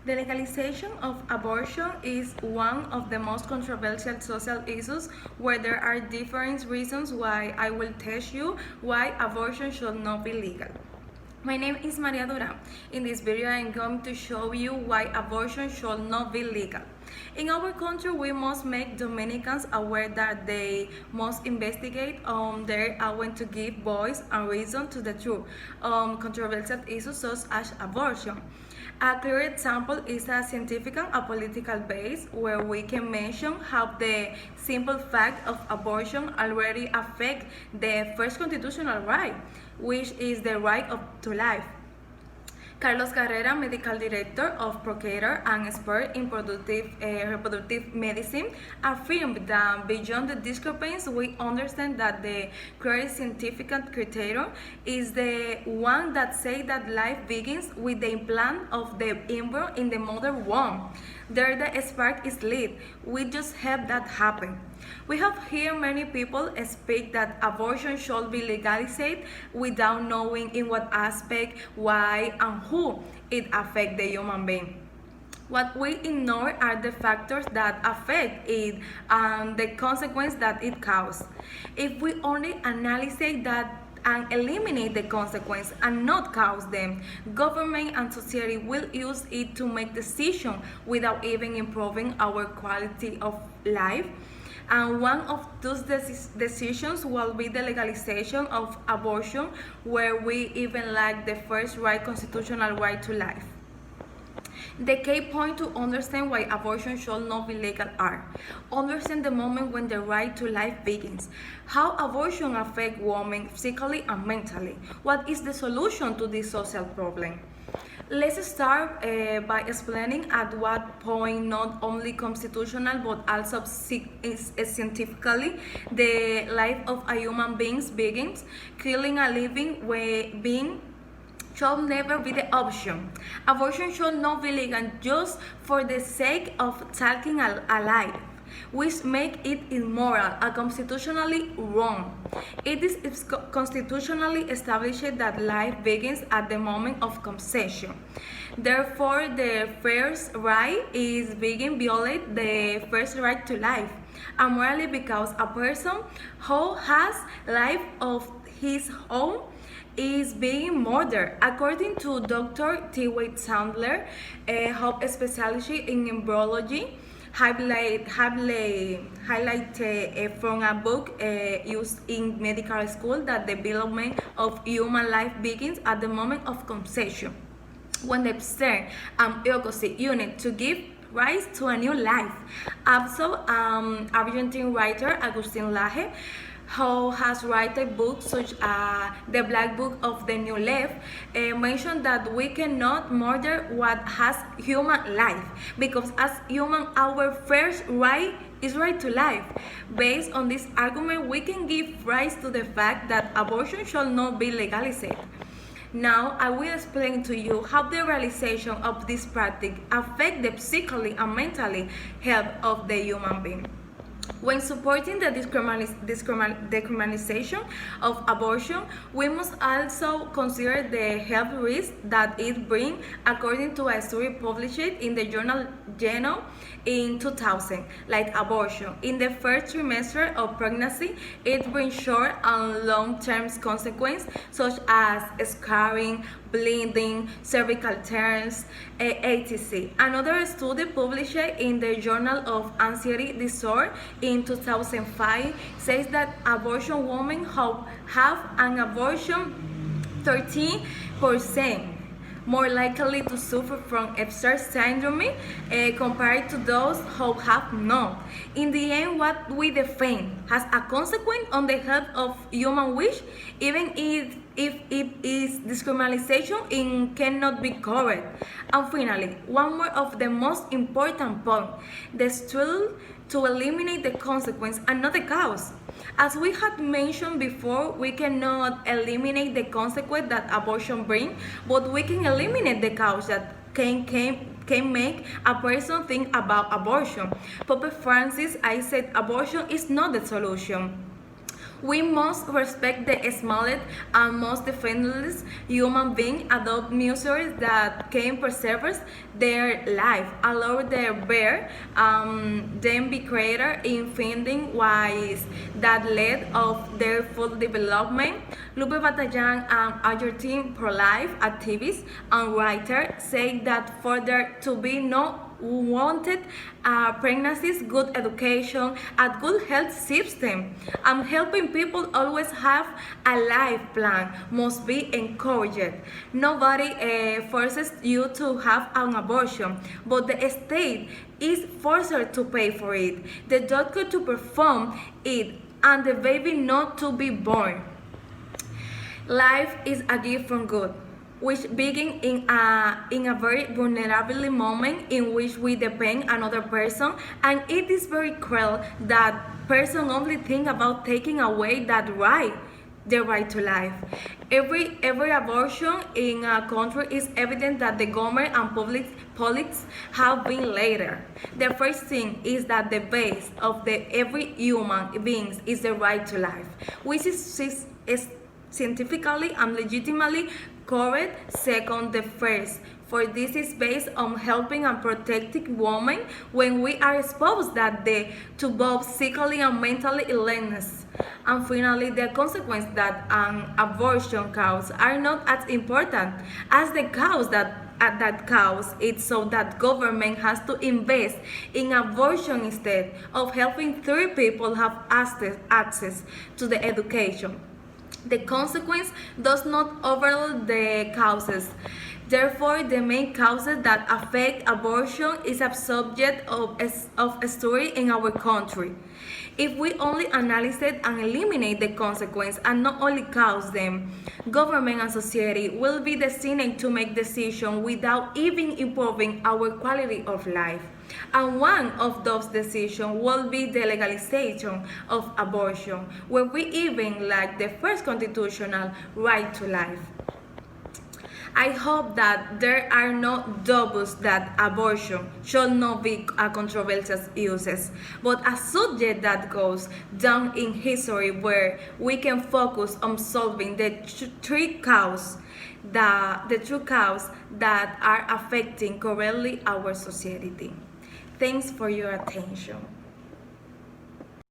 The legalization of abortion is one of the most controversial social issues where there are different reasons why. I will tell you why abortion should not be legal. My name is Maria Duran. In this video, I am going to show you why abortion should not be legal. In our country, we must make Dominicans aware that they must investigate their want to give voice and reason to the truth controversial issues such as abortion. A clear example is a scientific and a political base where we can mention how the simple fact of abortion already affects the first constitutional right, which is the right to life. Carlos Carrera, medical director of Procreator and expert in reproductive medicine, affirmed that beyond the discrepancy, we understand that the correct scientific criterion is the one that says that life begins with the implant of the embryo in the mother womb. There the spark is lit. We just have that happen. We have heard many people speak that abortion should be legalized without knowing in what aspect, why, and who it affects the human being. What we ignore are the factors that affect it and the consequence that it causes. If we only analyze that and eliminate the consequence and not cause them, government and society will use it to make decisions without even improving our quality of life. And one of those decisions will be the legalization of abortion, where we even lack the first right, constitutional right to life. The key point to understand why abortion should not be legal are: understand the moment when the right to life begins, how abortion affects women physically and mentally, what is the solution to this social problem. Let's start by explaining at what point not only constitutional but also scientifically the life of a human being begins. Killing a living being should never be the option. Abortion should not be legal just for the sake of taking a life, which make it immoral and constitutionally wrong. It is constitutionally established that life begins at the moment of conception. Therefore, the first right is being violate the first right to life, and morally because a person who has life of his own is being murdered. According to Dr. T. Wade Sandler, a health specialist in embryology, highlighted from a book used in medical school that the development of human life begins at the moment of conception, when the sperm and oocyte unite to give rise to a new life. Also, Argentine writer Agustin Laje, who has written books such as The Black Book of the New Life, mentioned that we cannot murder what has human life, because as human, our first right is right to life. Based on this argument, we can give rise to the fact that abortion shall not be legalized. Now, I will explain to you how the realization of this practice affects the physically and mentally health of the human being. When supporting the decriminalization of abortion, we must also consider the health risks that it brings, according to a study published in the journal Genome in 2000. Like abortion, in the first trimester of pregnancy, it brings short and long-term consequences such as scarring, bleeding, cervical tears, etc. Another study published in the Journal of Anxiety Disorder in 2005 says that abortion women who have an abortion 13% more likely to suffer from Epstein syndrome compared to those who have not. In the end, what we defend has a consequence on the health of human wish, even if it is discrimination, it cannot be covered. And finally, one more of the most important point: the struggle to eliminate the consequence and not the cause. As we had mentioned before, we cannot eliminate the consequence that abortion brings, but we can eliminate the cause that can make a person think about abortion. Pope Francis, I said abortion is not the solution. We must respect the smallest and most defenseless human being, adopt measures that can preserve their life, allow their bear, then be creator in finding ways that lead of their full development. Lupe Batayan, an Argentine pro-life activist and writer, said that for there to be no wanted pregnancies, good education, a good health system, and helping people always have a life plan must be encouraged. Nobody forces you to have an abortion, but the state is forced to pay for it, the doctor to perform it, and the baby not to be born. Life is a gift from God, which begins in a very vulnerable moment in which we depend on another person, and it is very cruel that person only think about taking away the right to life. Every abortion in a country is evident that the government and politics have been later. The first thing is that the base of every human being is the right to life, which is scientifically and legitimately correct. Second, the first, for this is based on helping and protecting women when we are exposed to both physically and mentally illness. And finally, the consequences that an abortion causes are not as important as the cause that cause it, so that government has to invest in abortion instead of helping 3 people have access to the education. The consequence does not overrule the causes. Therefore, the main causes that affect abortion is a subject of a story in our country. If we only analyze it and eliminate the consequence and not only cause them, government and society will be destined to make decisions without even improving our quality of life. And one of those decisions will be the legalization of abortion, where we even lack the first constitutional right to life. I hope that there are no doubts that abortion should not be a controversial use, but a subject that goes down in history where we can focus on solving the true causes that are affecting currently our society. Thanks for your attention.